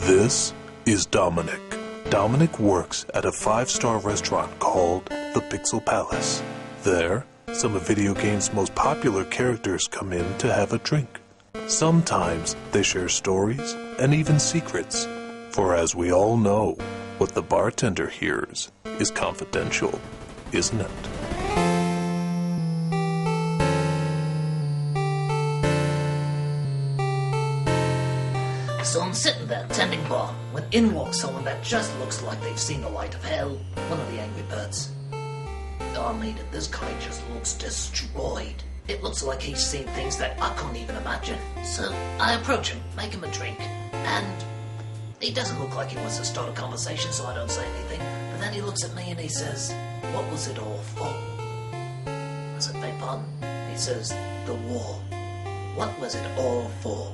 This is Dominic. Dominic works at a 5-star restaurant called the Pixel Palace. There, some of video games' most popular characters come in to have a drink. Sometimes they share stories and even secrets, for as we all know, what the bartender hears is confidential, isn't it? So I'm sitting there tending bar when in walks someone that just looks like they've seen the light of hell, one of the angry birds. I mean, this guy just looks destroyed. It looks like he's seen things that I couldn't even imagine. So I approach him, make him a drink, and he doesn't look like he wants to start a conversation, so I don't say anything. But then he looks at me and he says, "What was it all for?" I said, "Beg pardon?" He says, "The war. What was it all for?"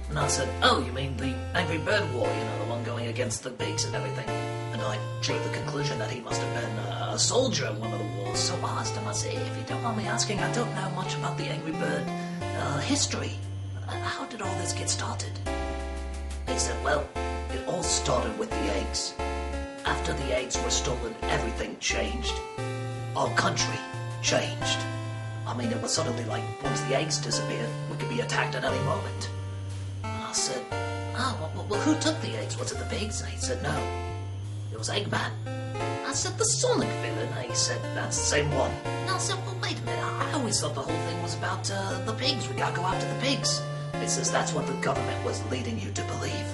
And I said, "Oh, you mean the Angry Bird War, the one going against the pigs and everything." And I drew the conclusion that he must have been a soldier in one of the wars. So I asked him, I said, "If you don't mind me asking, I don't know much about the Angry Bird history. How did all this get started?" He said, "Well, it all started with the eggs. After the eggs were stolen, everything changed. Our country changed. I mean, it was suddenly like, once the eggs disappeared, we could be attacked at any moment." I said, "Oh, well, who took the eggs? Was it the pigs?" And he said, "No, it was Eggman." I said, "The Sonic villain?" And he said, "That's the same one." And I said, "Well, wait a minute, I always thought the whole thing was about the pigs. We gotta go after the pigs." He says, "That's what the government was leading you to believe.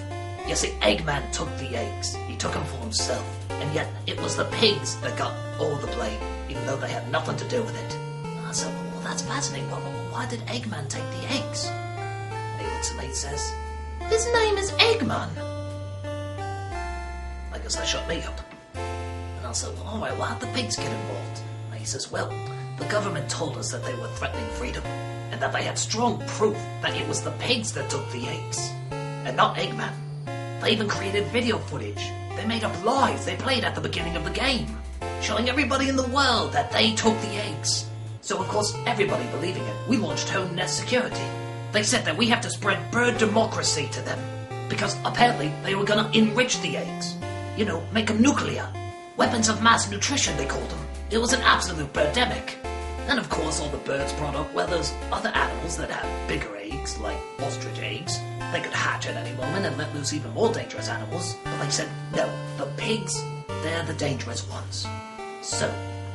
You see, Eggman took the eggs. He took them for himself. And yet, it was the pigs that got all the blame, even though they had nothing to do with it." And I said, "Well, that's fascinating. Why did Eggman take the eggs?" And he looks at me and says, "His name is Eggman." I guess that shut me up. And I said, "Well, all right, well, how'd the pigs get involved?" And he says, "Well, the government told us that they were threatening freedom, and that they had strong proof that it was the pigs that took the eggs, and not Eggman. They even created video footage. They made up lies they played at the beginning of the game, showing everybody in the world that they took the eggs. So, of course, everybody believing it, we launched home net security. They said that we have to spread bird democracy to them, because apparently they were gonna enrich the eggs. Make them nuclear. Weapons of mass nutrition, they called them. It was an absolute birdemic. And of course all the birds brought up, well, there's other animals that have bigger eggs, like ostrich eggs. They could hatch at any moment and let loose even more dangerous animals. But they said, no, the pigs, they're the dangerous ones. So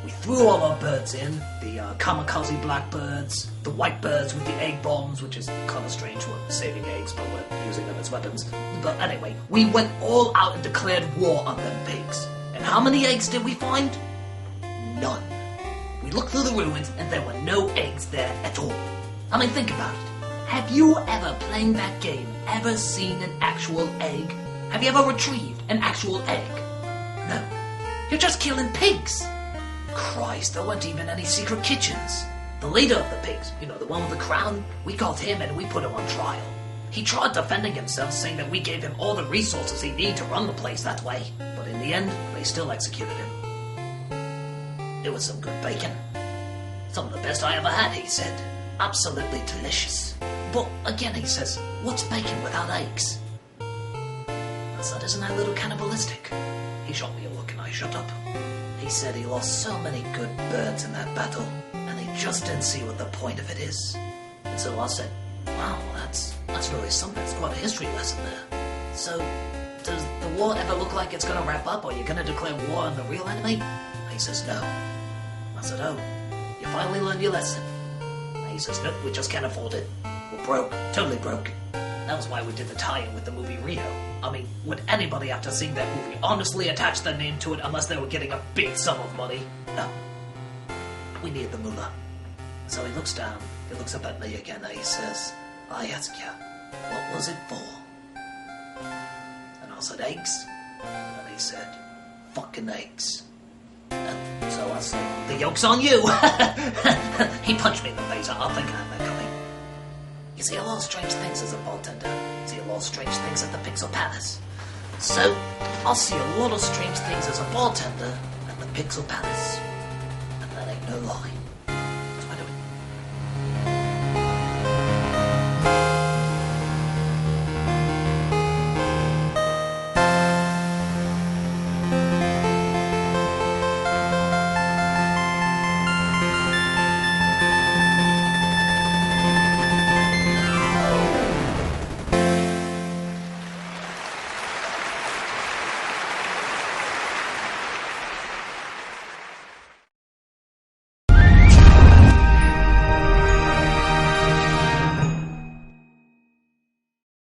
we threw all our birds in, the kamikaze blackbirds, the white birds with the egg bombs, which is kind of strange, we're saving eggs, but we're using them as weapons. But anyway, we went all out and declared war on them pigs. And how many eggs did we find? None. We looked through the ruins and there were no eggs there at all. I mean, think about it. Have you ever, playing that game, ever seen an actual egg? Have you ever retrieved an actual egg? No. You're just killing pigs. Christ, there weren't even any secret kitchens. The leader of the pigs, the one with the crown, we called him and we put him on trial. He tried defending himself, saying that we gave him all the resources he needed to run the place that way. But in the end, they still executed him. It was some good bacon. Some of the best I ever had, he said. Absolutely delicious. But again, he says, what's bacon without eggs? I said, isn't that a little cannibalistic? He shot me a look and I shut up. He said he lost so many good birds in that battle, and he just didn't see what the point of it is. And so I said, wow, that's really something. It's quite a history lesson there. So, does the war ever look like it's going to wrap up, or you're going to declare war on the real enemy? And he says, no. I said, oh, you finally learned your lesson. And he says, nope, we just can't afford it. We're broke, totally broke. That was why we did the tie-in with the movie Rio. I mean, would anybody after seeing that movie honestly attach their name to it unless they were getting a big sum of money? No. We needed the moolah. So he looks down, he looks up at me again, and he says, I ask you, what was it for? And I said, eggs. And he said, fucking eggs. And so I said, the yoke's on you! He punched me in the face. I think I had that coming. You see a lot of strange things as a bartender. You see a lot of strange things at the Pixel Palace. So, I'll see a lot of strange things as a bartender at the Pixel Palace.